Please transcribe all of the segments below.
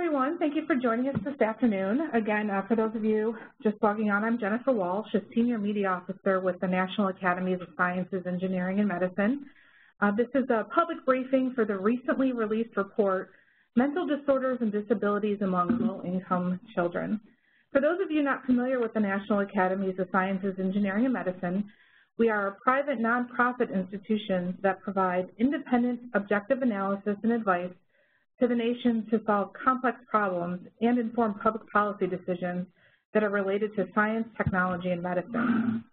everyone. Thank you for joining us this afternoon. Again, for those of you just logging on, I'm Jennifer Walsh, a Senior Media Officer with the National Academies of Sciences, Engineering, and Medicine. This is a public briefing for the recently released report, Mental Disorders and Disabilities Among Low-Income Children. For those of you not familiar with the National Academies of Sciences, Engineering, and Medicine, we are a private nonprofit institution that provides independent, objective analysis and advice to the nation to solve complex problems and inform public policy decisions that are related to science, technology, and medicine.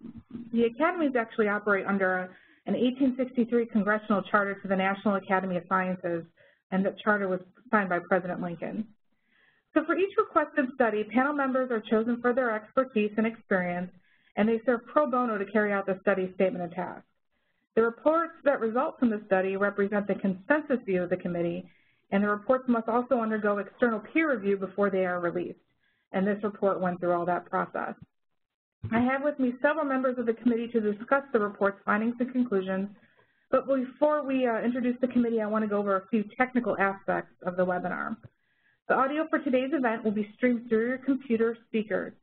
The academies actually operate under an 1863 congressional charter to the National Academy of Sciences, and that charter was signed by President Lincoln. So for each requested study, panel members are chosen for their expertise and experience, and they serve pro bono to carry out the study statement of tasks. The reports that result from the study represent the consensus view of the committee, and the reports must also undergo external peer review before they are released. And this report went through all that process. I have with me several members of the committee to discuss the report's findings and conclusions. But before we introduce the committee, I want to go over a few technical aspects of the webinar. The audio for today's event will be streamed through your computer speakers.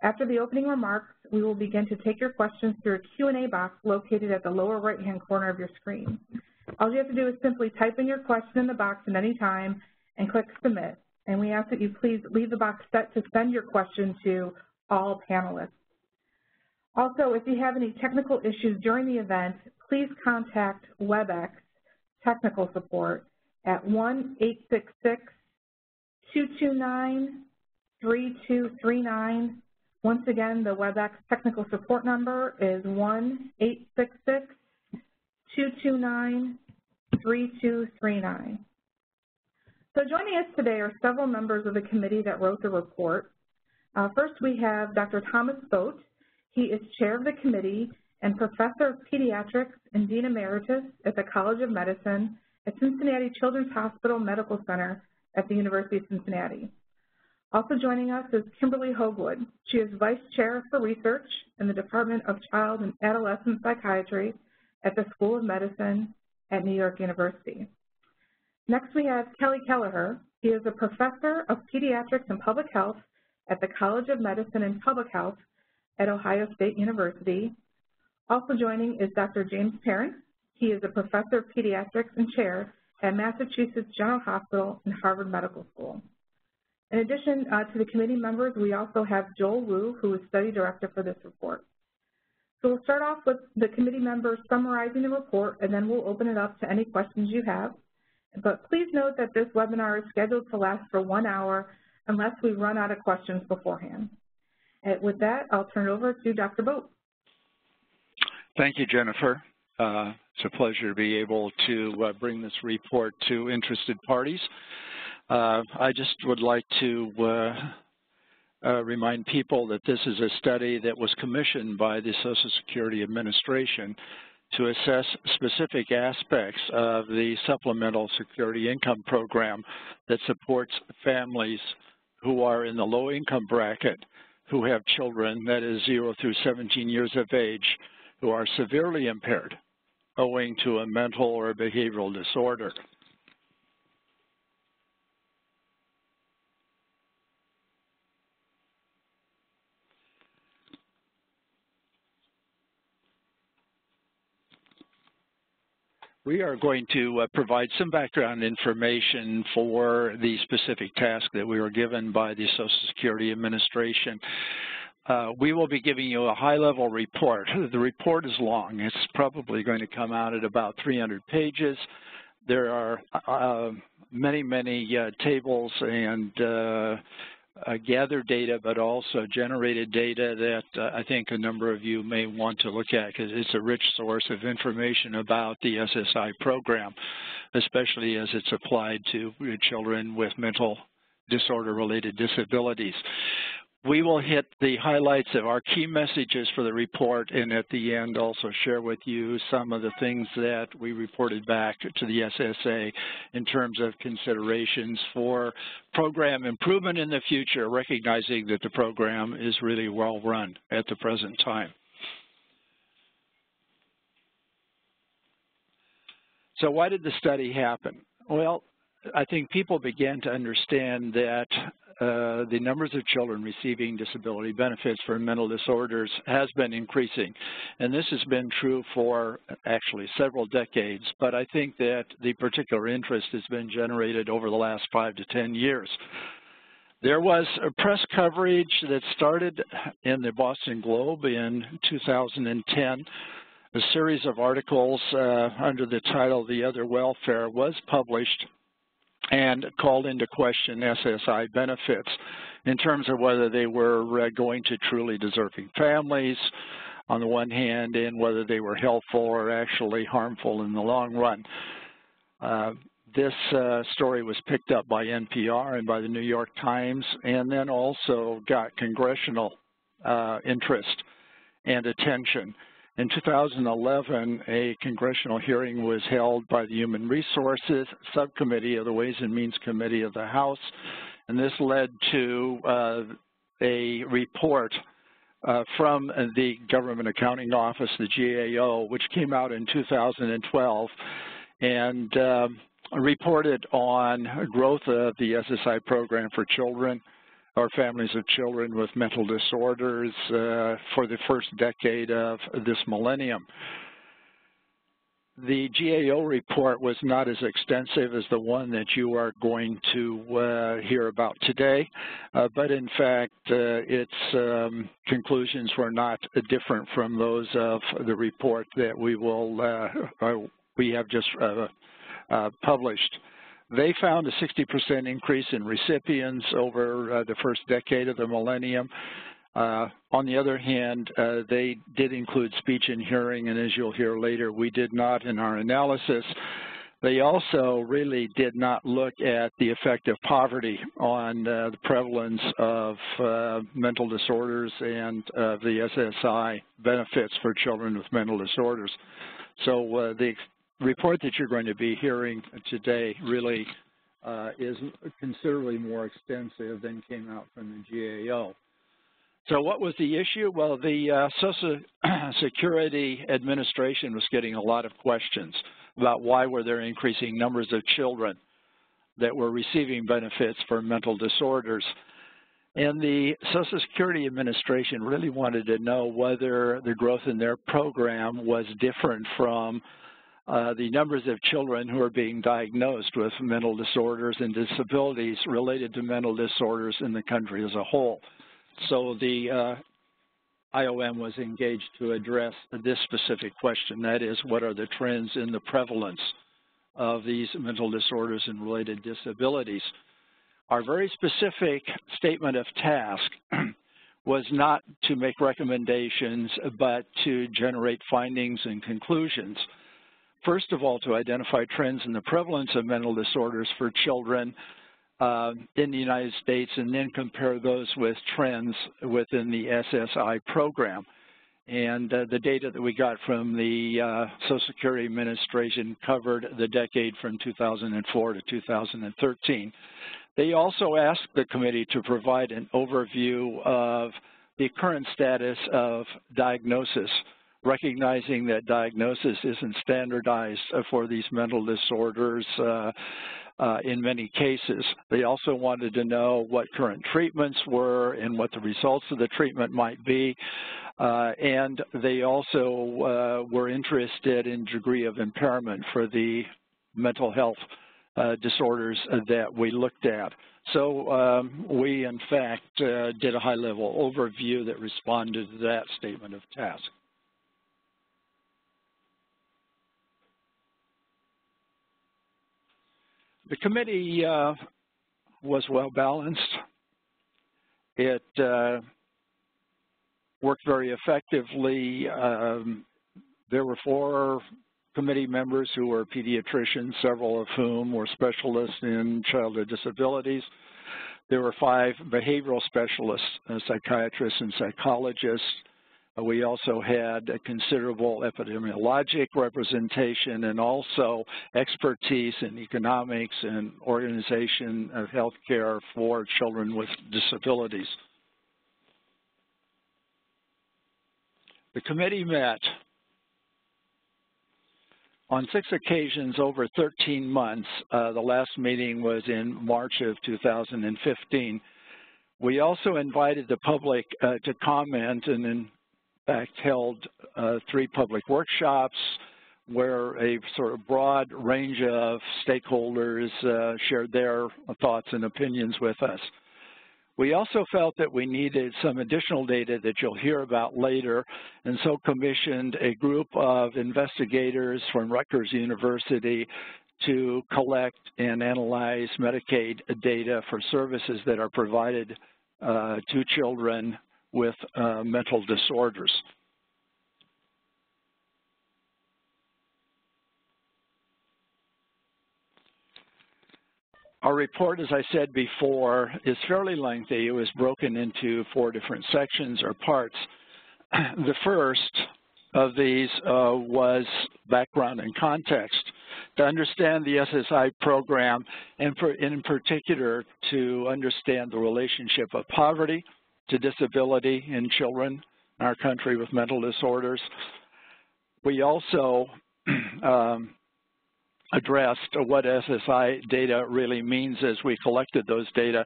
After the opening remarks, we will begin to take your questions through a Q&A box located at the lower right-hand corner of your screen. All you have to do is simply type in your question in the box at any time and click Submit. And we ask that you please leave the box set to send your question to all panelists. Also, if you have any technical issues during the event, please contact WebEx technical support at 1-866-229-3239. Once again, the WebEx technical support number is 1-866-229-3239. So joining us today are several members of the committee that wrote the report. First, we have Dr. Thomas Boat. He is chair of the committee and professor of pediatrics and dean emeritus at the College of Medicine at Cincinnati Children's Hospital Medical Center at the University of Cincinnati. Also joining us is Kimberly Hoagwood. She is vice chair for research in the Department of Child and Adolescent Psychiatry at the School of Medicine at New York University. Next, we have Kelly Kelleher. He is a professor of pediatrics and public health at the College of Medicine and Public Health at Ohio State University. Also joining is Dr. James Parent. He is a professor of pediatrics and chair at Massachusetts General Hospital and Harvard Medical School. In addition to the committee members, we also have Joel Wu, who is study director for this report. So we'll start off with the committee members summarizing the report, and then we'll open it up to any questions you have. But please note that this webinar is scheduled to last for 1 hour unless we run out of questions beforehand. And with that, I'll turn it over to Dr. Boat. Thank you, Jennifer. It's a pleasure to be able to bring this report to interested parties. I just would like to remind people that this is a study that was commissioned by the Social Security Administration to assess specific aspects of the Supplemental Security Income Program that supports families who are in the low income bracket, who have children, that is 0 through 17 years of age, who are severely impaired owing to a mental or behavioral disorder. We are going to provide some background information for the specific task that we were given by the Social Security Administration. We will be giving you a high-level report. The report is long. It's probably going to come out at about 300 pages. There are many tables and gathered data, but also generated data that I think a number of you may want to look at because it's a rich source of information about the SSI program, especially as it's applied to children with mental disorder-related disabilities. We will hit the highlights of our key messages for the report, and at the end also share with you some of the things that we reported back to the SSA in terms of considerations for program improvement in the future, recognizing that the program is really well run at the present time. So why did the study happen? Well, I think people began to understand that the numbers of children receiving disability benefits for mental disorders has been increasing. And this has been true for actually several decades, but I think that the particular interest has been generated over the last 5 to 10 years. There was a press coverage that started in the Boston Globe in 2010. A series of articles under the title "The Other Welfare" was published and called into question SSI benefits in terms of whether they were going to truly deserving families on the one hand, and whether they were helpful or actually harmful in the long run. This story was picked up by NPR and by the New York Times, and then also got congressional interest and attention. In 2011, a congressional hearing was held by the Human Resources Subcommittee of the Ways and Means Committee of the House, and this led to a report from the Government Accounting Office, the GAO, which came out in 2012 and reported on growth of the SSI program for children or families of children with mental disorders for the first decade of this millennium. The GAO report was not as extensive as the one that you are going to hear about today, but in fact its conclusions were not different from those of the report that we have just published. They found a 60% increase in recipients over the first decade of the millennium. On the other hand, they did include speech and hearing, and as you'll hear later, we did not in our analysis. They also really did not look at the effect of poverty on the prevalence of mental disorders and the SSI benefits for children with mental disorders. So the report that you're going to be hearing today really is considerably more extensive than came out from the GAO. So what was the issue? Well, the Social Security Administration was getting a lot of questions about why were there increasing numbers of children that were receiving benefits for mental disorders. And the Social Security Administration really wanted to know whether the growth in their program was different from the numbers of children who are being diagnosed with mental disorders and disabilities related to mental disorders in the country as a whole. So the IOM was engaged to address this specific question, that is, what are the trends in the prevalence of these mental disorders and related disabilities. Our very specific statement of task was not to make recommendations, but to generate findings and conclusions. First of all, to identify trends in the prevalence of mental disorders for children in the United States, and then compare those with trends within the SSI program. And the data that we got from the Social Security Administration covered the decade from 2004 to 2013. They also asked the committee to provide an overview of the current status of diagnosis, recognizing that diagnosis isn't standardized for these mental disorders in many cases. They also wanted to know what current treatments were and what the results of the treatment might be. And they also were interested in degree of impairment for the mental health disorders that we looked at. So we, in fact, did a high-level overview that responded to that statement of task. The committee was well-balanced. It worked very effectively. There were 4 committee members who were pediatricians, several of whom were specialists in childhood disabilities. There were 5 behavioral specialists, psychiatrists and psychologists. We also had a considerable epidemiologic representation and also expertise in economics and organization of healthcare for children with disabilities. The committee met on 6 occasions over 13 months. The last meeting was in March of 2015. We also invited the public to comment and in fact held 3 public workshops where a sort of broad range of stakeholders shared their thoughts and opinions with us. We also felt that we needed some additional data that you'll hear about later, and so commissioned a group of investigators from Rutgers University to collect and analyze Medicaid data for services that are provided to children with mental disorders. Our report, as I said before, is fairly lengthy. It was broken into 4 different sections or parts. The first of these was background and context, to understand the SSI program, and in particular to understand the relationship of poverty to disability in children in our country with mental disorders. We also addressed what SSI data really means as we collected those data,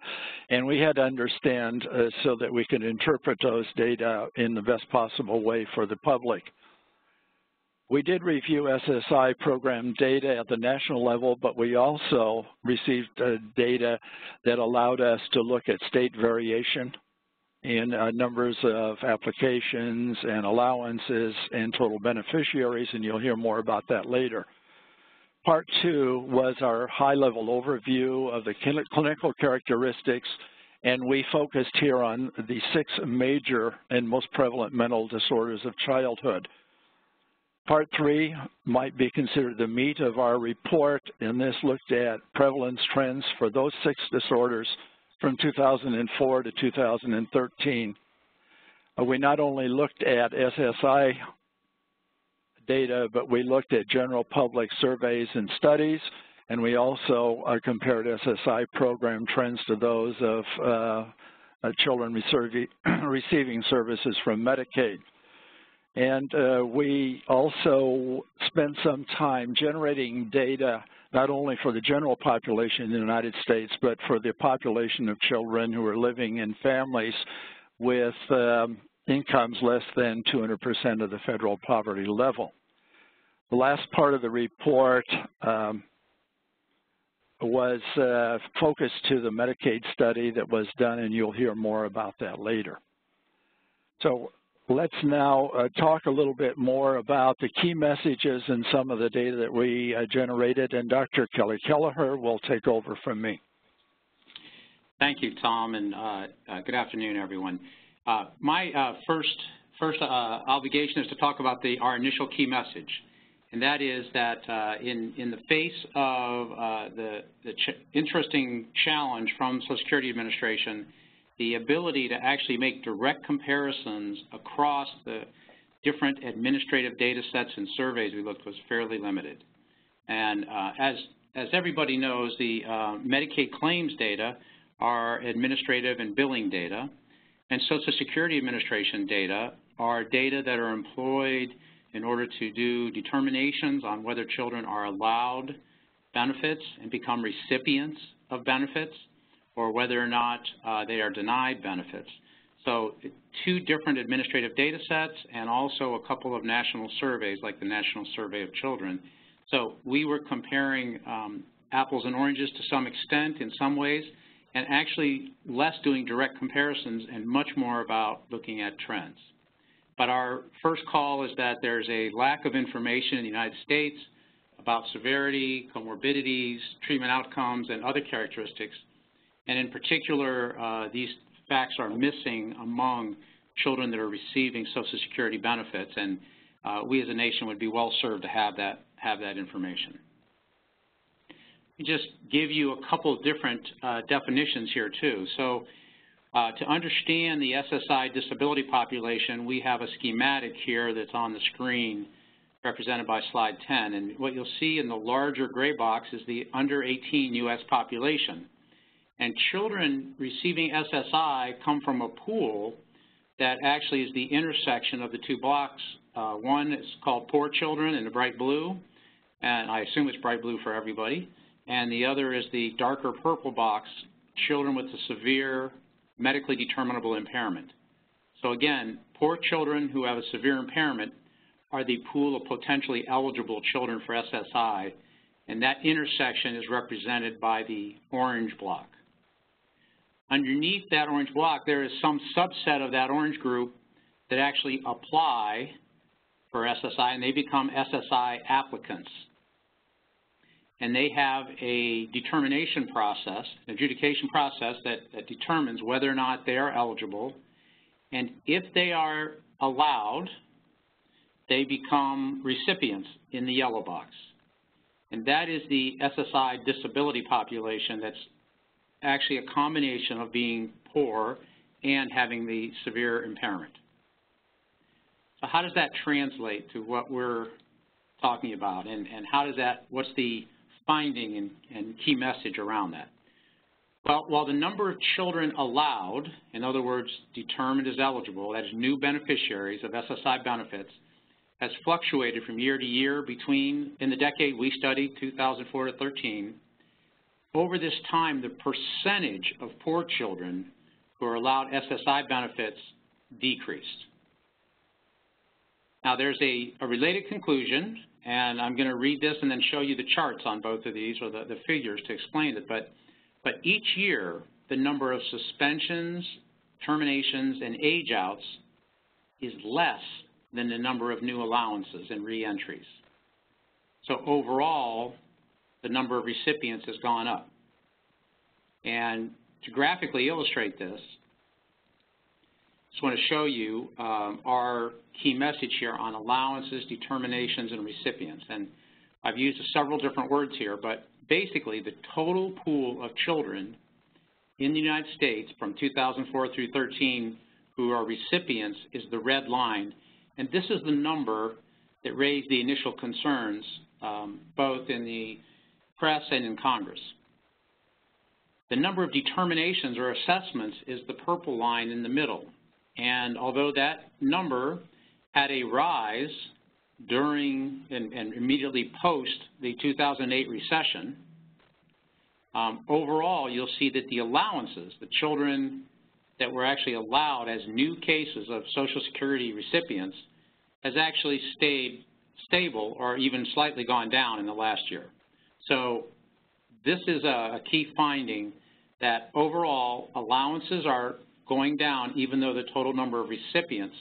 and we had to understand so that we could interpret those data in the best possible way for the public. We did review SSI program data at the national level, but we also received data that allowed us to look at state variation in numbers of applications and allowances and total beneficiaries, and you'll hear more about that later. Part 2 was our high-level overview of the clinical characteristics, and we focused here on the 6 major and most prevalent mental disorders of childhood. Part 3 might be considered the meat of our report, and this looked at prevalence trends for those 6 disorders from 2004 to 2013. We not only looked at SSI data, but we looked at general public surveys and studies, and we also compared SSI program trends to those of children receiving services from Medicaid. And we also spent some time generating data not only for the general population in the United States, but for the population of children who are living in families with incomes less than 200% of the federal poverty level. The last part of the report was focused to the Medicaid study that was done, and you'll hear more about that later. So let's now talk a little bit more about the key messages and some of the data that we generated, and Dr. Kelly Kelleher will take over from me. Thank you, Tom, and good afternoon, everyone. My first obligation is to talk about our initial key message, and that is that in the face of the interesting challenge from Social Security Administration, the ability to actually make direct comparisons across the different administrative data sets and surveys we looked was fairly limited. And as everybody knows, the Medicaid claims data are administrative and billing data, and Social Security Administration data are data that are employed in order to do determinations on whether children are allowed benefits and become recipients of benefits, or whether or not they are denied benefits. So 2 different administrative data sets and also a couple of national surveys like the National Survey of Children. So we were comparing apples and oranges to some extent in some ways, and actually less doing direct comparisons and much more about looking at trends. But our first call is that there's a lack of information in the United States about severity, comorbidities, treatment outcomes, and other characteristics. And in particular, these facts are missing among children that are receiving Social Security benefits, and we as a nation would be well served to have that information. Let me just give you a couple of different definitions here too. So to understand the SSI disability population, we have a schematic here that's on the screen represented by slide 10. And what you'll see in the larger gray box is the under 18 U.S. population. And children receiving SSI come from a pool that actually is the intersection of the 2 blocks. One is called poor children in the bright blue, and I assume it's bright blue for everybody, and the other is the darker purple box, children with a severe medically determinable impairment. So again, poor children who have a severe impairment are the pool of potentially eligible children for SSI, and that intersection is represented by the orange block. Underneath that orange block, there is some subset of that orange group that actually apply for SSI, and they become SSI applicants. And they have a determination process, an adjudication process that determines whether or not they are eligible. And if they are allowed, they become recipients in the yellow box. And that is the SSI disability population that's actually a combination of being poor and having the severe impairment. So how does that translate to what we're talking about, and how does that, what's the finding and key message around that? Well, while the number of children allowed, in other words, determined as eligible, that is new beneficiaries of SSI benefits, has fluctuated from year to year in the decade we studied, 2004 to 13, over this time, the percentage of poor children who are allowed SSI benefits decreased. Now, there's a related conclusion, and I'm going to read this and then show you the charts on both of these, or the figures to explain it. But each year, the number of suspensions, terminations, and age-outs is less than the number of new allowances and reentries. So overall, the number of recipients has gone up. And to graphically illustrate this, I just want to show you our key message here on allowances, determinations, and recipients. And I've used several different words here, but basically the total pool of children in the United States from 2004 through 13 who are recipients is the red line. And this is the number that raised the initial concerns both in the press and in Congress. The number of determinations or assessments is the purple line in the middle. And although that number had a rise during and immediately post the 2008 recession, overall you'll see that the allowances, the children that were actually allowed as new cases of Social Security recipients, has actually stayed stable or even slightly gone down in the last year. So this is a key finding, that overall allowances are going down even though the total number of recipients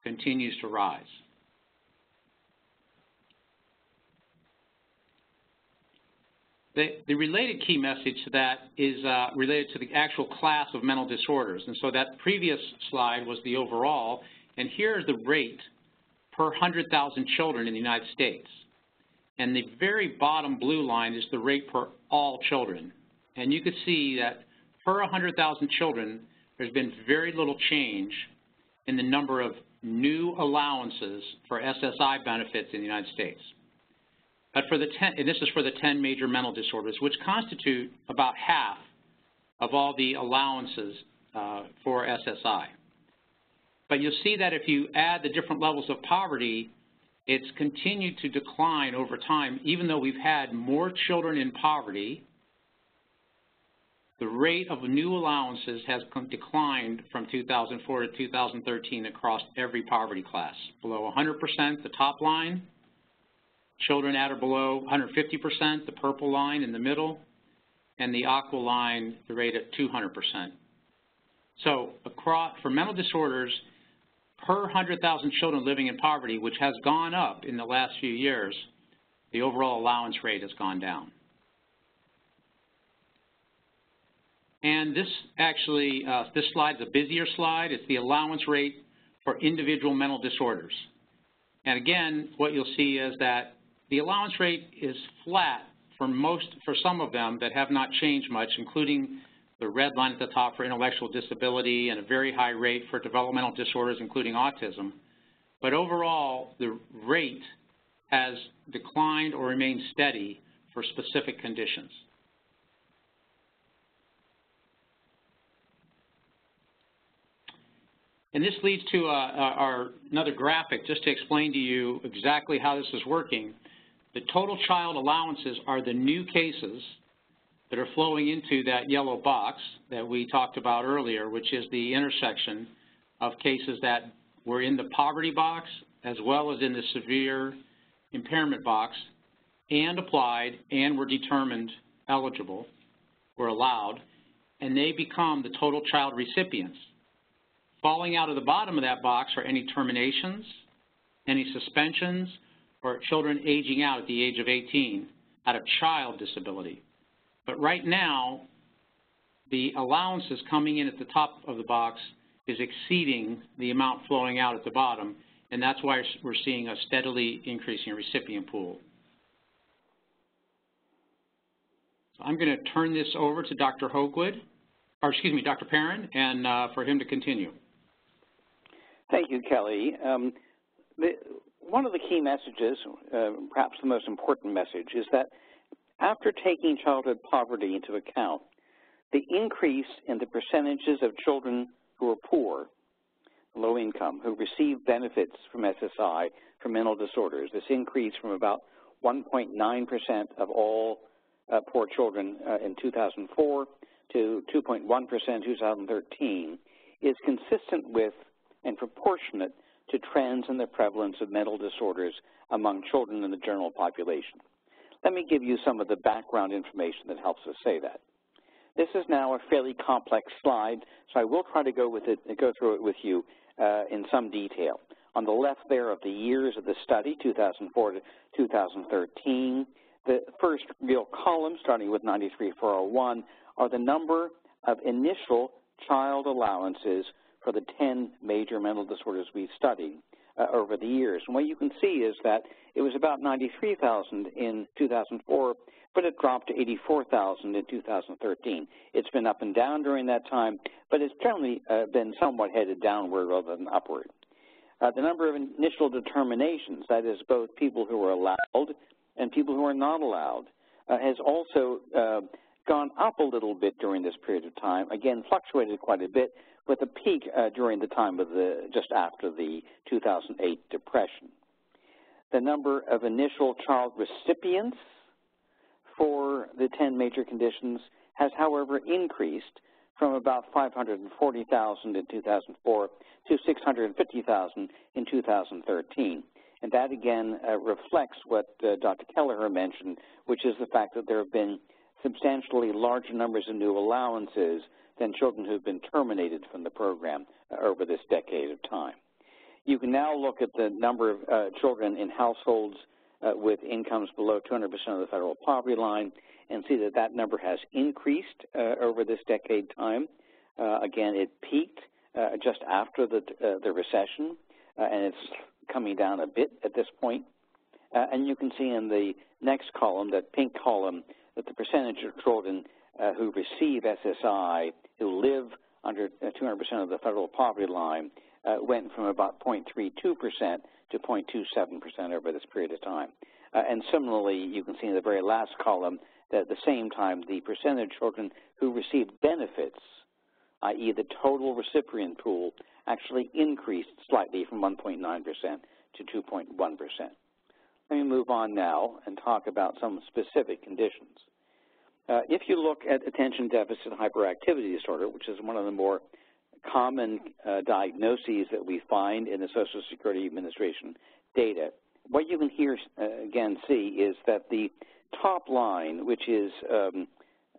continues to rise. The related key message to that is related to the actual class of mental disorders. And so that previous slide was the overall, and here is the rate per 100,000 children in the United States. And the very bottom blue line is the rate per all children. And you could see that per 100,000 children, there's been very little change in the number of new allowances for SSI benefits in the United States. But for the and this is for the 10 major mental disorders, which constitute about half of all the allowances for SSI. But you'll see that if you add the different levels of poverty, it's continued to decline over time. Even though we've had more children in poverty, the rate of new allowances has declined from 2004 to 2013 across every poverty class. Below 100%, the top line. Children at or below 150%, the purple line in the middle. And the aqua line, the rate at 200%. So for mental disorders, per 100,000 children living in poverty, which has gone up in the last few years, the overall allowance rate has gone down. And this actually, this slide is a busier slide. It's the allowance rate for individual mental disorders. And again, what you'll see is that the allowance rate is flat for some of them that have not changed much, including the red line at the top for intellectual disability and a very high rate for developmental disorders, including autism. But overall, the rate has declined or remained steady for specific conditions. And this leads to another graphic just to explain to you exactly how this is working. The total child allowances are the new cases that are flowing into that yellow box that we talked about earlier, which is the intersection of cases that were in the poverty box as well as in the severe impairment box and applied and were determined eligible or allowed, and they become the total child recipients. Falling out of the bottom of that box are any terminations, any suspensions, or children aging out at the age of 18 out of child disability. But right now, the allowances coming in at the top of the box is exceeding the amount flowing out at the bottom, and that's why we're seeing a steadily increasing recipient pool. So I'm going to turn this over to Dr. Hoagwood, or excuse me, Dr. Perrin, and for him to continue. Thank you, Kelly. One of the key messages, perhaps the most important message, is that after taking childhood poverty into account, the increase in the percentages of children who are poor, low income, who receive benefits from SSI for mental disorders, this increase from about 1.9% of all poor children in 2004 to 2.1% in 2013, is consistent with and proportionate to trends in the prevalence of mental disorders among children in the general population. Let me give you some of the background information that helps us say that. This is now a fairly complex slide, so I will try to go through it with you in some detail. On the left there of the years of the study, 2004 to 2013, the first real column, starting with 93,401, are the number of initial child allowances for the 10 major mental disorders we've studied over the years. And what you can see is that it was about 93,000 in 2004, but it dropped to 84,000 in 2013. It's been up and down during that time, but it's generally been somewhat headed downward rather than upward. The number of initial determinations, that is both people who are allowed and people who are not allowed, has also gone up a little bit during this period of time, again fluctuated quite a bit, with a peak during the time of just after the 2008 depression. The number of initial child recipients for the 10 major conditions has, however, increased from about 540,000 in 2004 to 650,000 in 2013. And that, again, reflects what Dr. Kelleher mentioned, which is the fact that there have been substantially larger numbers of new allowances than children who have been terminated from the program over this decade of time. You can now look at the number of children in households with incomes below 200% of the federal poverty line and see that that number has increased over this decade time. Again, it peaked just after the recession, and it's coming down a bit at this point. And you can see in the next column, that pink column, that the percentage of children who receive SSI, who live under 200% of the federal poverty line, went from about 0.32% to 0.27% over this period of time. And similarly, you can see in the very last column that at the same time, the percentage of children who received benefits, i.e. the total recipient pool, actually increased slightly from 1.9% to 2.1%. Let me move on now and talk about some specific conditions. If you look at attention deficit hyperactivity disorder, which is one of the more common diagnoses that we find in the Social Security Administration data, what you can here again see is that the top line, which is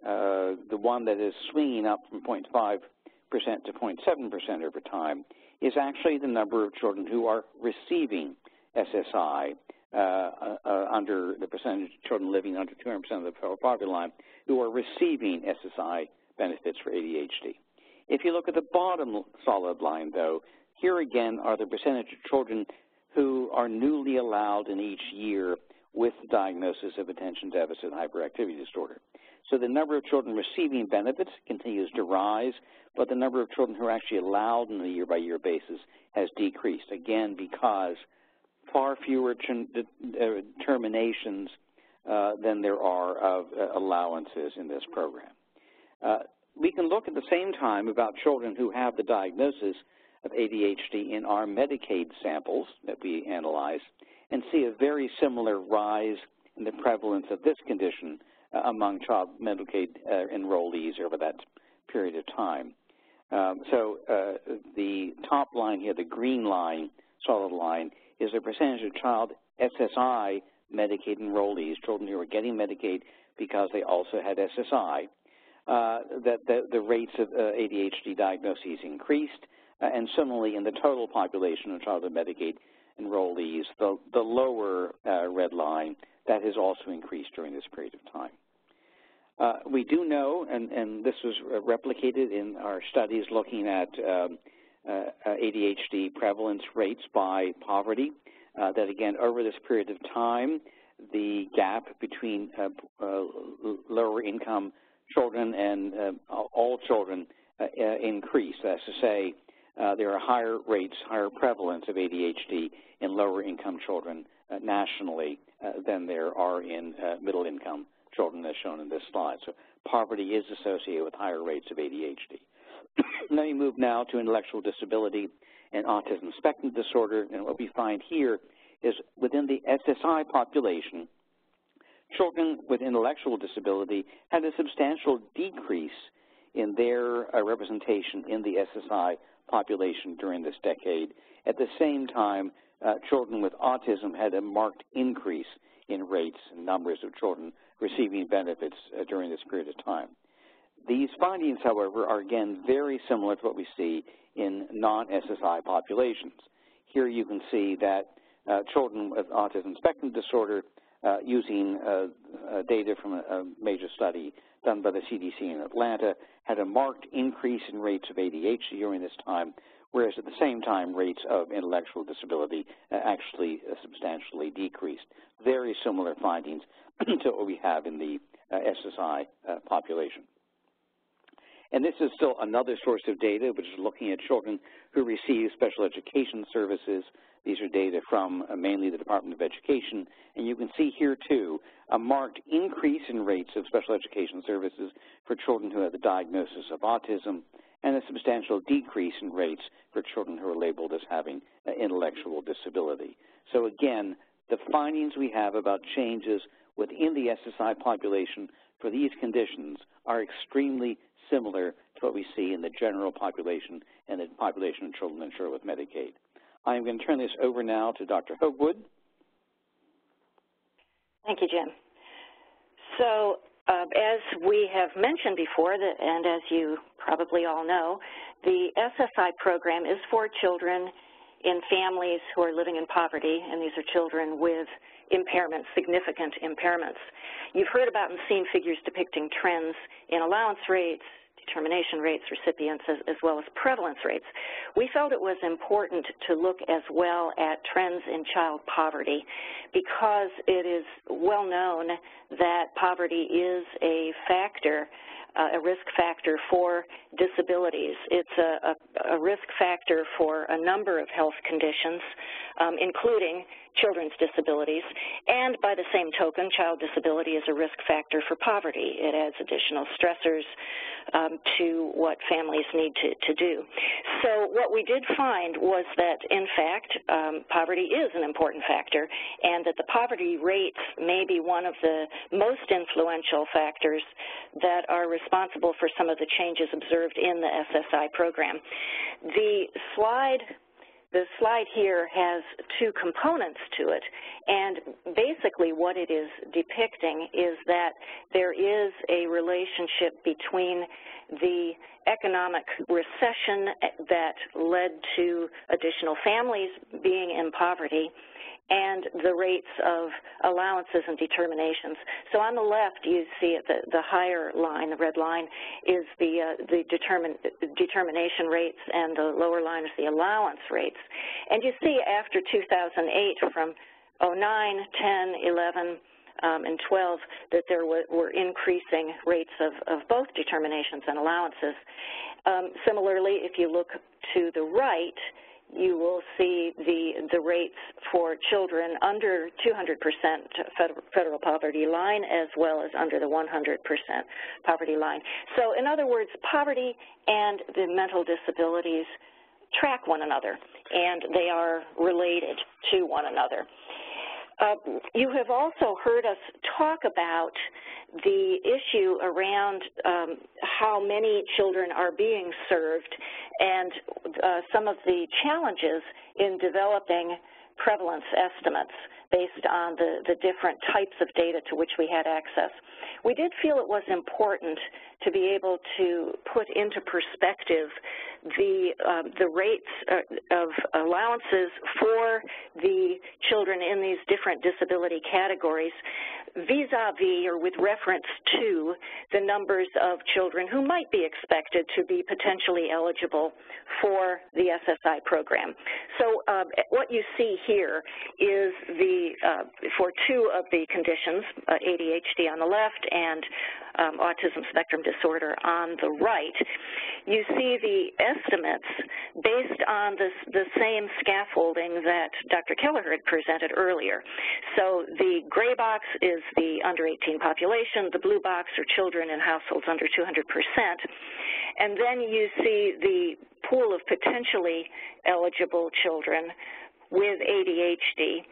the one that is swinging up from 0.5% to 0.7% over time, is actually the number of children who are receiving SSI under the percentage of children living under 200% of the federal poverty line who are receiving SSI benefits for ADHD. If you look at the bottom solid line, though, here again are the percentage of children who are newly allowed in each year with the diagnosis of attention deficit hyperactivity disorder. So the number of children receiving benefits continues to rise, but the number of children who are actually allowed on a year-by-year basis has decreased, again, because far fewer terminations than there are of allowances in this program. We can look at the same time about children who have the diagnosis of ADHD in our Medicaid samples that we analyze and see a very similar rise in the prevalence of this condition among child Medicaid enrollees over that period of time. The top line here, the green line, solid line, is the percentage of child SSI Medicaid enrollees, children who were getting Medicaid because they also had SSI, that the rates of ADHD diagnoses increased, and similarly in the total population of childhood Medicaid enrollees, the lower red line, that has also increased during this period of time. We do know, and this was replicated in our studies looking at ADHD prevalence rates by poverty, that again, over this period of time, the gap between lower income children and all children increased. That's to say, there are higher rates, higher prevalence of ADHD in lower income children nationally than there are in middle income children as shown in this slide. So poverty is associated with higher rates of ADHD. Let me move now to intellectual disability and autism spectrum disorder. And what we find here is within the SSI population, children with intellectual disability had a substantial decrease in their representation in the SSI population during this decade. At the same time, children with autism had a marked increase in rates and numbers of children receiving benefits during this period of time. These findings, however, are again very similar to what we see in non-SSI populations. Here you can see that children with autism spectrum disorder, using data from a major study done by the CDC in Atlanta, had a marked increase in rates of ADHD during this time, whereas at the same time rates of intellectual disability actually substantially decreased. Very similar findings to what we have in the SSI population. And this is still another source of data, which is looking at children who receive special education services. These are data from mainly the Department of Education. And you can see here, too, a marked increase in rates of special education services for children who have the diagnosis of autism, and a substantial decrease in rates for children who are labeled as having intellectual disability. So again, the findings we have about changes within the SSI population for these conditions are extremely similar to what we see in the general population and the population of children insured with Medicaid. I'm going to turn this over now to Dr. Hoagwood. Thank you, Jim. So as we have mentioned before, and as you probably all know, the SSI program is for children in families who are living in poverty, and these are children with impairments, significant impairments. You've heard about and seen figures depicting trends in allowance rates, determination rates, recipients, as well as prevalence rates. We felt it was important to look as well at trends in child poverty because it is well known that poverty is a factor, a risk factor for disabilities. It's a risk factor for a number of health conditions, including children's disabilities, and by the same token, child disability is a risk factor for poverty. It adds additional stressors to what families need to do. So what we did find was that, in fact, poverty is an important factor, and that the poverty rates may be one of the most influential factors that are responsible for some of the changes observed in the SSI program. The slide here has two components to it, and basically what it is depicting is that there is a relationship between the economic recession that led to additional families being in poverty and the rates of allowances and determinations. So on the left, you see the higher line, the red line, is the determination rates, and the lower line is the allowance rates. And you see after 2008, from 09, 10, 11, and 12, that there were increasing rates of both determinations and allowances. Similarly, if you look to the right, you will see the rates for children under 200% federal poverty line as well as under the 100% poverty line. So in other words, poverty and the mental disabilities track one another, and they are related to one another. You have also heard us talk about the issue around how many children are being served and some of the challenges in developing prevalence estimates based on the different types of data to which we had access. We did feel it was important to be able to put into perspective the rates of allowances for the children in these different disability categories vis-a-vis or with reference to the numbers of children who might be expected to be potentially eligible for the SSI program. So what you see here is for two of the conditions, ADHD on the left and autism spectrum disorder on the right, you see the estimates based on the same scaffolding that Dr. Kelleher had presented earlier. So the gray box is the under 18 population, the blue box are children in households under 200%, and then you see the pool of potentially eligible children with ADHD,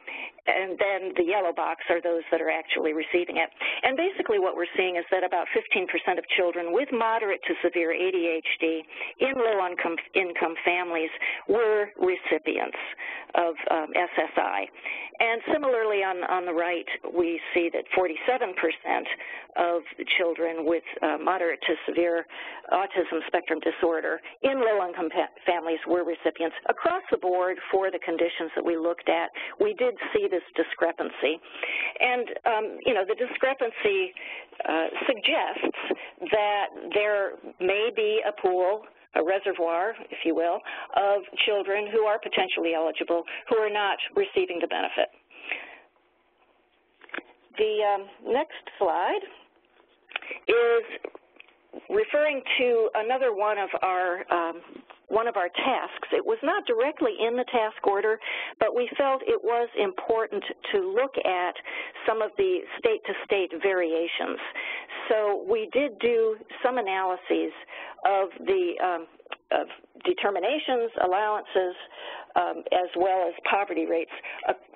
and then the yellow box are those that are actually receiving it. And basically what we're seeing is that about 15% of children with moderate to severe ADHD in low-income families were recipients of SSI. And similarly on the right, we see that 47% of children with moderate to severe autism spectrum disorder in low-income families were recipients. Across the board for the conditions that we looked at, we did see this discrepancy. And, you know, the discrepancy suggests that there may be a pool, a reservoir, if you will, of children who are potentially eligible who are not receiving the benefit. The next slide is referring to another one of our tasks. It was not directly in the task order, but we felt it was important to look at some of the state-to-state variations. So we did do some analyses of the of determinations, allowances, as well as poverty rates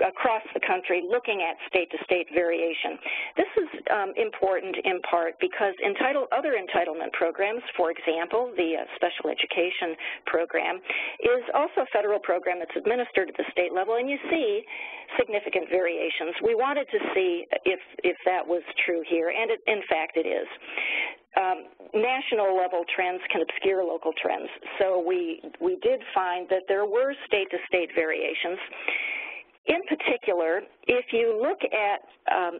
across the country, looking at state-to-state variation. This is important in part because other entitlement programs, for example, the special education program, is also a federal program that's administered at the state level, and you see significant variations. We wanted to see if that was true here, and in fact it is. National level trends can obscure local trends, so we did find that there were state-to-state variations. In particular, if you look at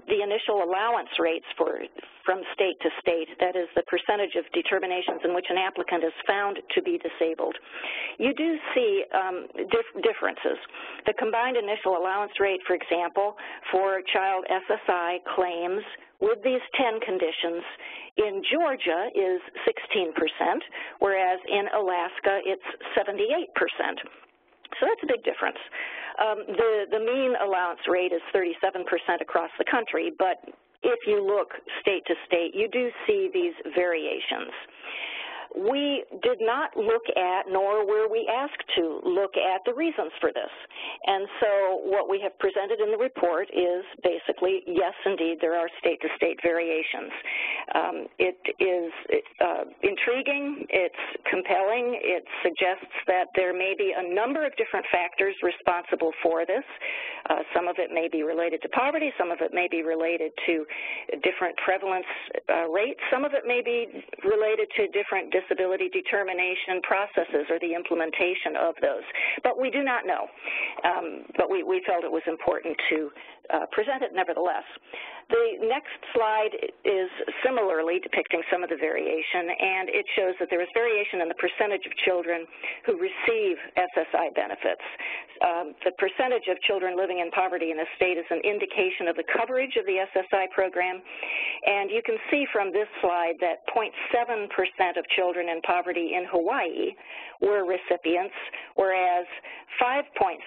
the initial allowance rates from state to state, that is the percentage of determinations in which an applicant is found to be disabled, you do see differences. The combined initial allowance rate, for example, for child SSI claims with these 10 conditions in Georgia is 16%, whereas in Alaska it's 78%. So that's a big difference. The mean allowance rate is 37% across the country, but if you look state to state, you do see these variations. We did not look at, nor were we asked to look at, the reasons for this. And so what we have presented in the report is basically, yes, indeed, there are state-to-state variations. It is intriguing, it's compelling, it suggests that there may be a number of different factors responsible for this. Some of it may be related to poverty, some of it may be related to different prevalence rates, some of it may be related to different disability determination processes or the implementation of those. But we do not know. But we felt it was important to present it nevertheless. The next slide is similarly depicting some of the variation, and it shows that there is variation in the percentage of children who receive SSI benefits. The percentage of children living in poverty in a state is an indication of the coverage of the SSI program, and you can see from this slide that 0.7% of children in poverty in Hawaii were recipients, whereas 5.3%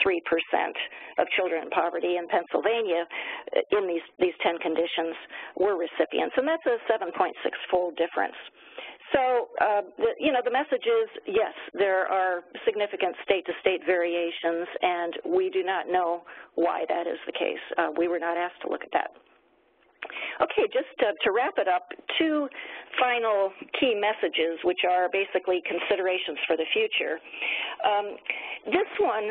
of children in poverty in Pennsylvania in these 10 conditions were recipients, and that's a 7.6-fold difference. So, the message is, yes, there are significant state-to-state variations, and we do not know why that is the case. We were not asked to look at that. Okay, just to wrap it up, two final key messages, which are basically considerations for the future. This one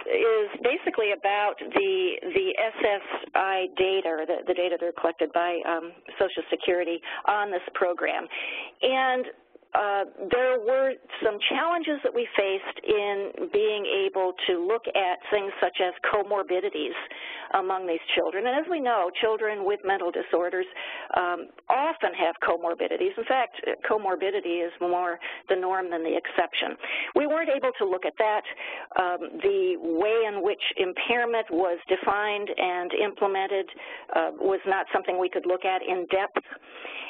is basically about the SSI data, or the data that are collected by Social Security on this program. And there were some challenges that we faced in being able to look at things such as comorbidities among these children. And as we know, children with mental disorders often have comorbidities. In fact, comorbidity is more the norm than the exception. We weren't able to look at that. The way in which impairment was defined and implemented was not something we could look at in depth.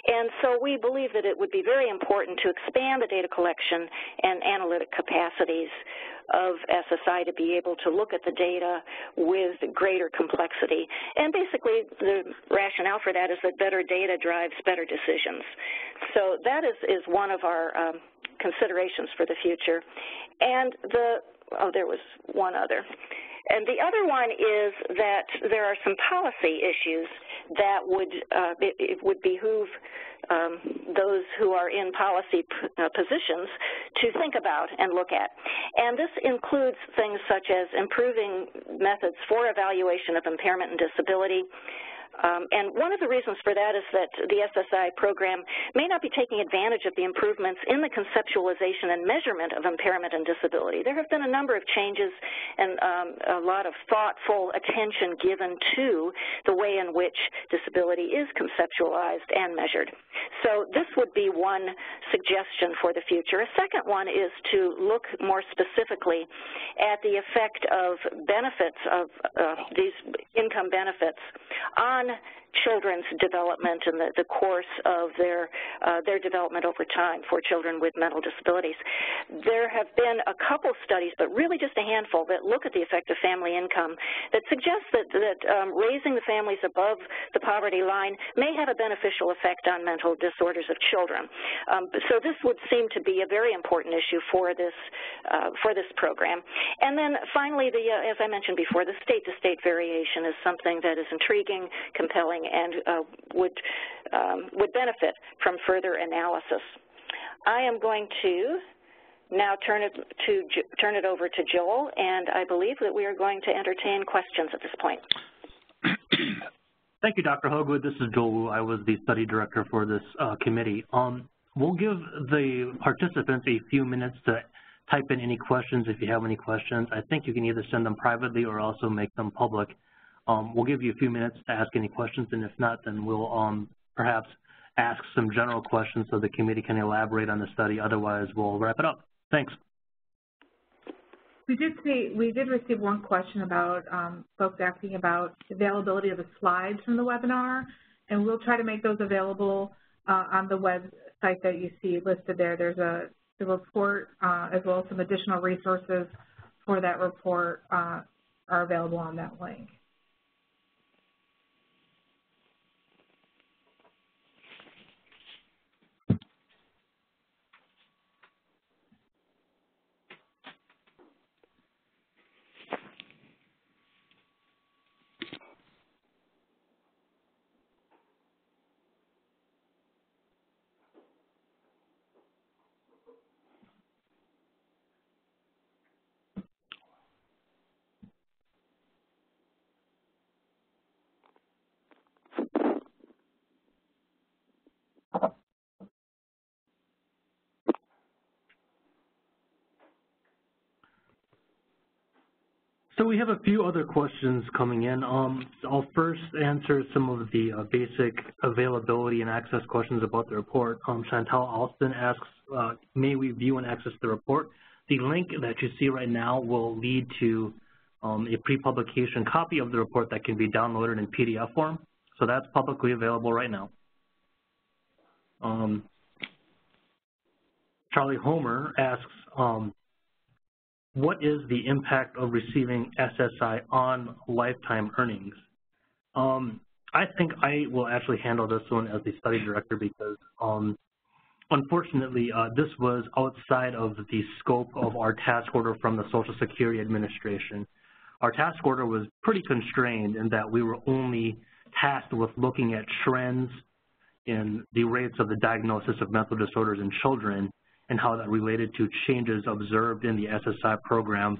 And so we believe that it would be very important to expand the data collection and analytic capacities of SSI to be able to look at the data with greater complexity. And basically, the rationale for that is that better data drives better decisions. So that is one of our considerations for the future. And there was one other. And the other one is that there are some policy issues that it would behoove those who are in policy positions to think about and look at. And this includes things such as improving methods for evaluation of impairment and disability. And one of the reasons for that is that the SSI program may not be taking advantage of the improvements in the conceptualization and measurement of impairment and disability. There have been a number of changes and a lot of thoughtful attention given to the way in which disability is conceptualized and measured. So this would be one suggestion for the future. A second one is to look more specifically at the effect of benefits of these income benefits on children's development and the course of their development over time for children with mental disabilities. There have been a couple studies, but really just a handful, that look at the effect of family income that suggest that raising the families above the poverty line may have a beneficial effect on mental disorders of children. So this would seem to be a very important issue for this program. And then finally, as I mentioned before, the state-to-state variation is something that is intriguing, compelling, and would benefit from further analysis. I am going to now turn it over to Joel, and I believe that we are going to entertain questions at this point. Thank you, Dr. Hogewood. This is Joel Wu. I was the study director for this committee. We'll give the participants a few minutes to type in any questions if you have any questions. I think you can either send them privately or also make them public. We'll give you a few minutes to ask any questions, and if not, then we'll perhaps ask some general questions so the committee can elaborate on the study. Otherwise, we'll wrap it up. Thanks. We did receive one question about folks asking about availability of the slides from the webinar, and we'll try to make those available on the website that you see listed there. There's the report as well as some additional resources for that report are available on that link. So we have a few other questions coming in. I'll first answer some of the basic availability and access questions about the report. Chantal Alston asks, may we view and access the report? The link that you see right now will lead to a pre-publication copy of the report that can be downloaded in PDF form. So that's publicly available right now. Charlie Homer asks, what is the impact of receiving SSI on lifetime earnings? I think I will actually handle this one as the study director because unfortunately, this was outside of the scope of our task order from the Social Security Administration. Our task order was pretty constrained in that we were only tasked with looking at trends in the rates of the diagnosis of mental disorders in children and how that related to changes observed in the SSI program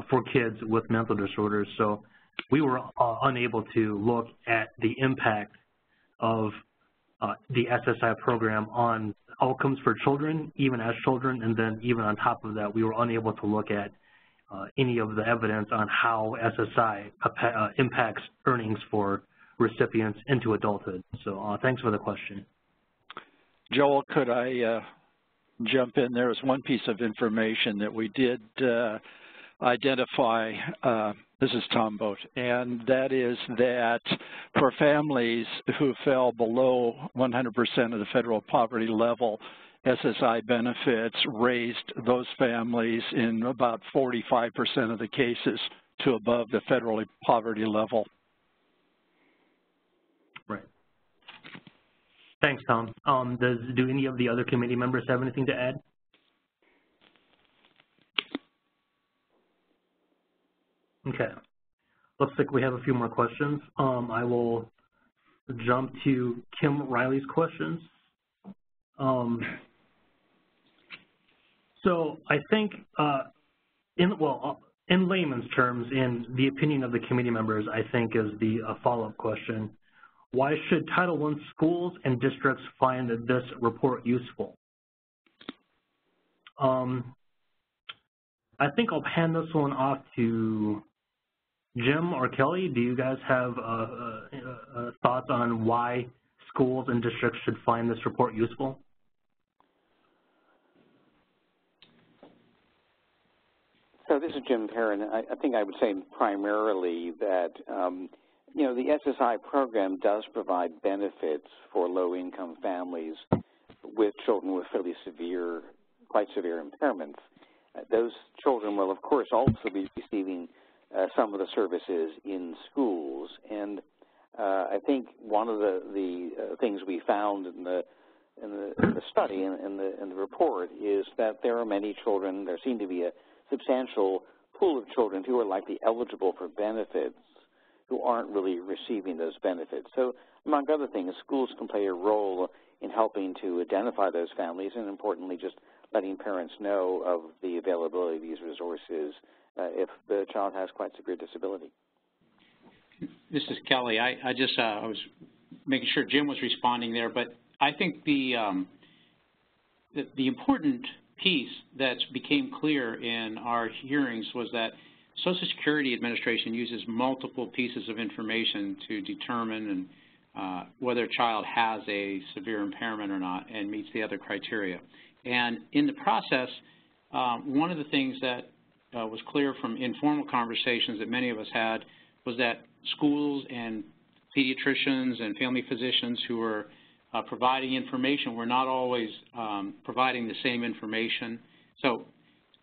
for kids with mental disorders. So we were unable to look at the impact of the SSI program on outcomes for children, even as children, and then even on top of that, we were unable to look at any of the evidence on how SSI impacts earnings for recipients into adulthood. So thanks for the question. Joel, could I jump in? There is one piece of information that we did identify. This is Tom Boat, and that is that for families who fell below 100% of the federal poverty level, SSI benefits raised those families in about 45% of the cases to above the federal poverty level. Right. Thanks, Tom. Do any of the other committee members have anything to add? Okay. Looks like we have a few more questions. I will jump to Kim Riley's questions. So I think, in layman's terms, in the opinion of the committee members, I think is the follow-up question. Why should Title I schools and districts find this report useful? I think I'll hand this one off to Jim or Kelly. Do you guys have thoughts on why schools and districts should find this report useful? So this is Jim Perrin. I think I would say primarily that, you know, the SSI program does provide benefits for low-income families with children with fairly severe, quite severe impairments. Those children will, of course, also be receiving some of the services in schools. And I think one of the things we found in the study and in the report is that there are many children, there seem to be a substantial pool of children who are likely eligible for benefits who aren't really receiving those benefits. So among other things, schools can play a role in helping to identify those families and, importantly, just letting parents know of the availability of these resources if the child has quite severe disability. This is Kelly. I was making sure Jim was responding there, but I think the important piece that became clear in our hearings was that Social Security Administration uses multiple pieces of information to determine whether a child has a severe impairment or not and meets the other criteria. And in the process, one of the things that was clear from informal conversations that many of us had was that schools and pediatricians and family physicians who were providing information were not always providing the same information. So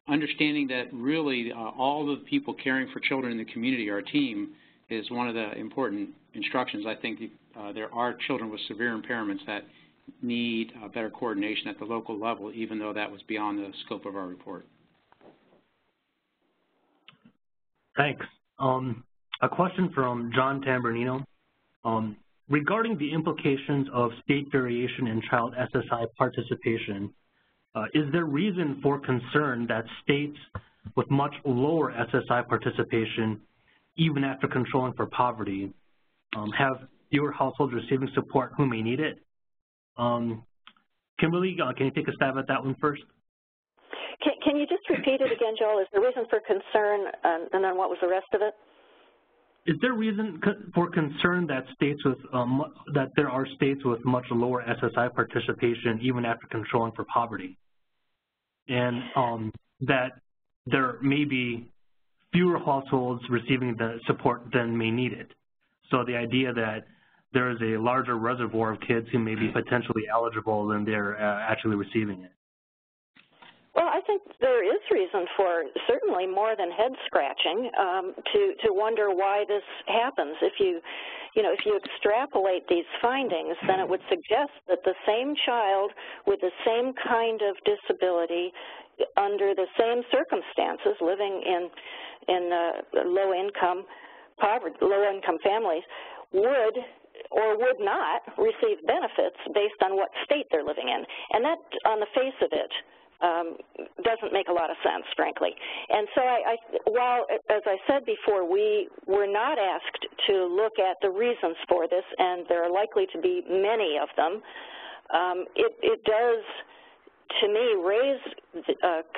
understanding that really all the people caring for children in the community, our team, is one of the important instructions. I think there are children with severe impairments that need better coordination at the local level, even though that was beyond the scope of our report. Thanks. A question from John Tambernino. Regarding the implications of state variation in child SSI participation, is there reason for concern that states with much lower SSI participation, even after controlling for poverty, have fewer households receiving support who may need it? Kimberly, can you take a stab at that one first? Can you just repeat it again, Joel? Is there reason for concern, and then what was the rest of it? Is there reason for concern that states with that there are states with much lower SSI participation even after controlling for poverty, and that there may be fewer households receiving the support than may need it? So the idea that there is a larger reservoir of kids who may be potentially eligible than they're actually receiving it. Well, I think there is reason for certainly more than head scratching to wonder why this happens. If you extrapolate these findings, then it would suggest that the same child with the same kind of disability under the same circumstances, living in low-income families, would or would not receive benefits based on what state they're living in. And that, on the face of it, doesn't make a lot of sense, frankly. And so while, as I said before, we were not asked to look at the reasons for this, and there are likely to be many of them, it does, to me, raise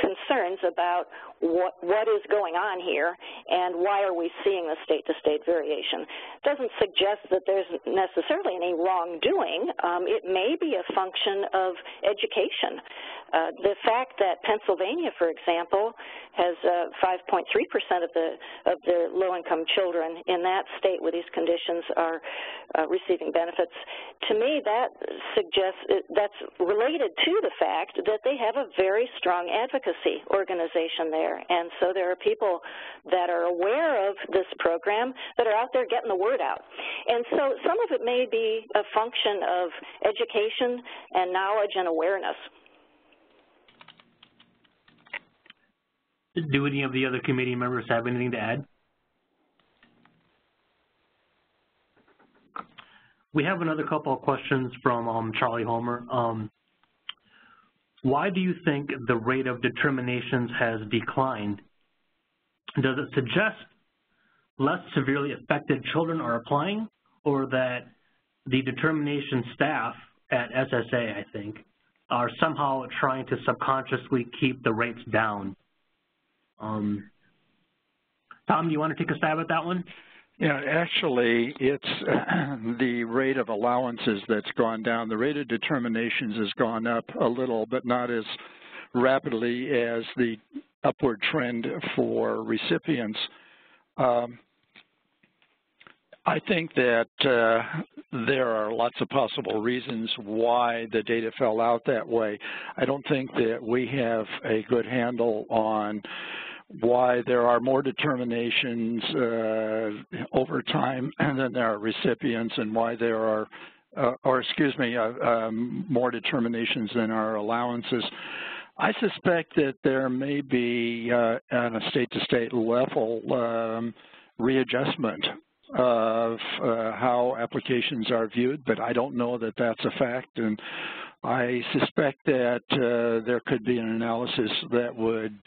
concerns about what is going on here and why are we seeing the state-to-state variation. It doesn't suggest that there's necessarily any wrongdoing. It may be a function of education. The fact that Pennsylvania, for example, has 5.3% of the low-income children in that state with these conditions are receiving benefits, to me that suggests that's related to the fact that they have a very strong advocacy organization there. And so there are people that are aware of this program that are out there getting the word out. And so some of it may be a function of education and knowledge and awareness. Do any of the other committee members have anything to add? We have another couple of questions from Charlie Homer. Why do you think the rate of determinations has declined? Does it suggest less severely affected children are applying, or that the determination staff at SSA, I think, are somehow trying to subconsciously keep the rates down? Tom, do you want to take a stab at that one? Yeah, actually, it's the rate of allowances that's gone down. The rate of determinations has gone up a little, but not as rapidly as the upward trend for recipients. I think that there are lots of possible reasons why the data fell out that way. I don't think that we have a good handle on why there are more determinations over time than there are recipients, and why there are, more determinations than are allowances. I suspect that there may be, on a state-to-state level, readjustment of how applications are viewed, but I don't know that that's a fact, and I suspect that there could be an analysis that would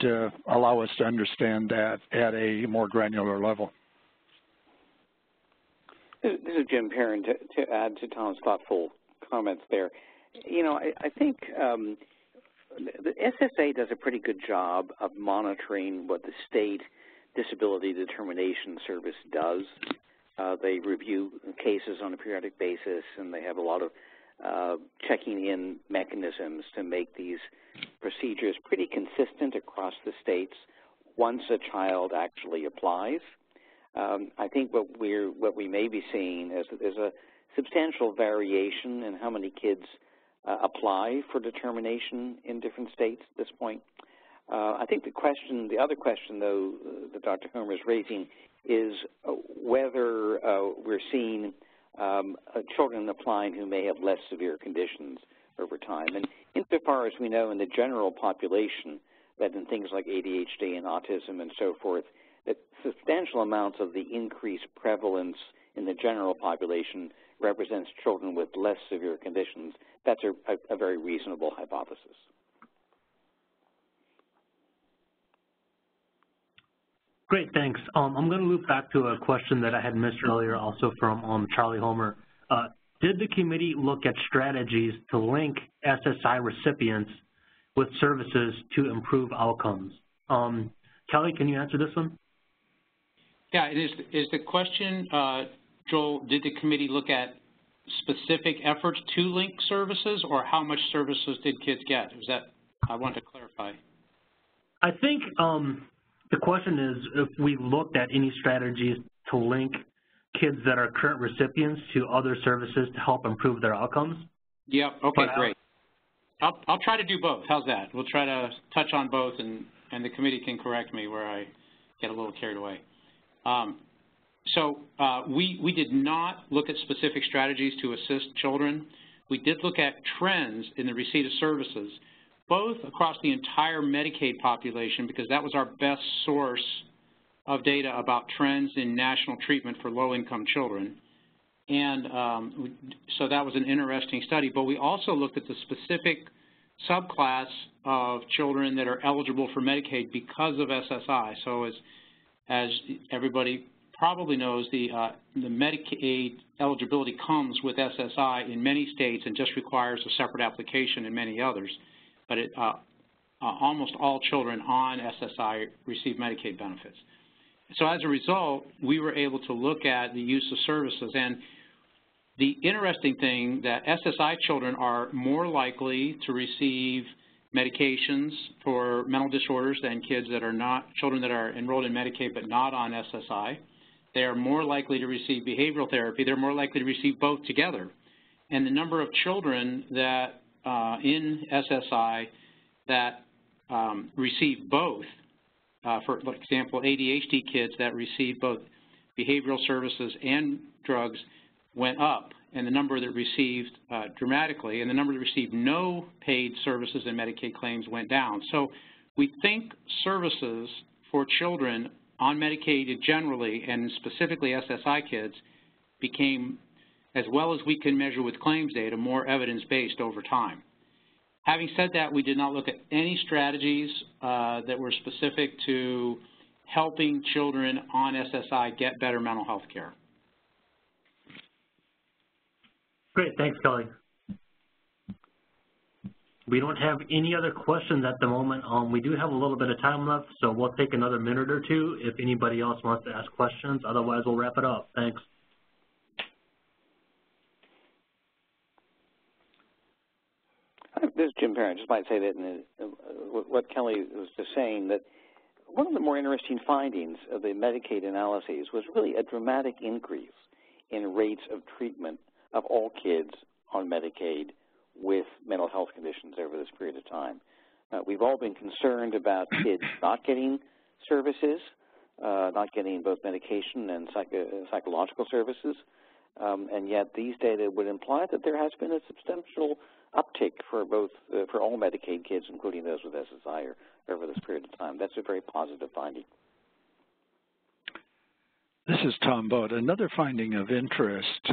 allow us to understand that at a more granular level. This is Jim Perrin. To add to Tom's thoughtful comments there, I think the SSA does a pretty good job of monitoring what the state disability determination service does. They review cases on a periodic basis, and they have a lot of checking in mechanisms to make these procedures pretty consistent across the states once a child actually applies. I think what we may be seeing is that there's a substantial variation in how many kids apply for determination in different states at this point. I think the other question, though, that Dr. Homer is raising is whether we're seeing children applying who may have less severe conditions over time. And insofar as we know in the general population that in things like ADHD and autism and so forth, that substantial amounts of the increased prevalence in the general population represents children with less severe conditions, that's a very reasonable hypothesis. Great, thanks. I'm going to loop back to a question that I had missed earlier, also from Charlie Homer. Did the committee look at strategies to link SSI recipients with services to improve outcomes? Kelly, can you answer this one? Yeah, is the question, Joel, did the committee look at specific efforts to link services, or how much services did kids get? Is that, I want to clarify. I think the question is if we looked at any strategies to link kids that are current recipients to other services to help improve their outcomes. Yep, okay, great. I'll try to do both. How's that? We'll try to touch on both, and the committee can correct me where I get a little carried away. We did not look at specific strategies to assist children. We did look at trends in the receipt of services, both across the entire Medicaid population, because that was our best source of data about trends in national treatment for low-income children. And so that was an interesting study. But we also looked at the specific subclass of children that are eligible for Medicaid because of SSI. So as everybody probably knows, the Medicaid eligibility comes with SSI in many states and just requires a separate application in many others. But almost all children on SSI receive Medicaid benefits. So as a result, we were able to look at the use of services. And the interesting thing that SSI children are more likely to receive medications for mental disorders than kids that are not, children that are enrolled in Medicaid but not on SSI. They are more likely to receive behavioral therapy. They're more likely to receive both together. And the number of children that in SSI that receive both, for example, ADHD kids that receive both behavioral services and drugs went up, and the number that received dramatically, and the number that received no paid services and Medicaid claims went down. So we think services for children on Medicaid generally, and specifically SSI kids, became, as well as we can measure with claims data, more evidence-based over time. Having said that, we did not look at any strategies that were specific to helping children on SSI get better mental health care. Great, thanks, Kelly. We don't have any other questions at the moment. We do have a little bit of time left, so we'll take another minute or two if anybody else wants to ask questions. Otherwise, we'll wrap it up. Thanks. This is Jim Parent. I just might say that what Kelly was just saying, that one of the more interesting findings of the Medicaid analyses was really a dramatic increase in rates of treatment of all kids on Medicaid with mental health conditions over this period of time. We've all been concerned about kids not getting services, not getting both medication and psychological services, and yet these data would imply that there has been a substantial uptick for both for all Medicaid kids, including those with SSI, over this period of time. That's a very positive finding. This is Tom Boat. Another finding of interest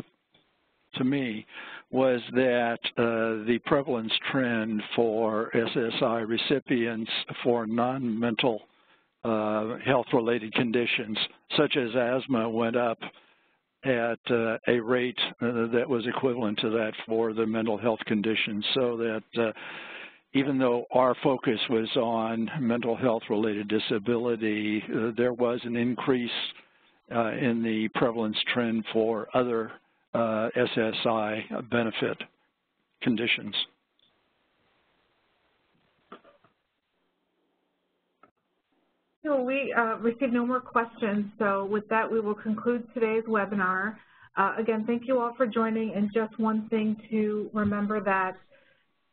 to me was that the prevalence trend for SSI recipients for non-mental health-related conditions, such as asthma, went up at a rate that was equivalent to that for the mental health conditions, so that even though our focus was on mental health-related disability, there was an increase in the prevalence trend for other SSI benefit conditions. So we received no more questions, so with that we will conclude today's webinar. Again, thank you all for joining, and just one thing to remember, that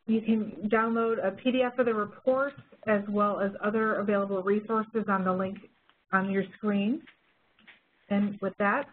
you can download a PDF of the report as well as other available resources on the link on your screen. And with that,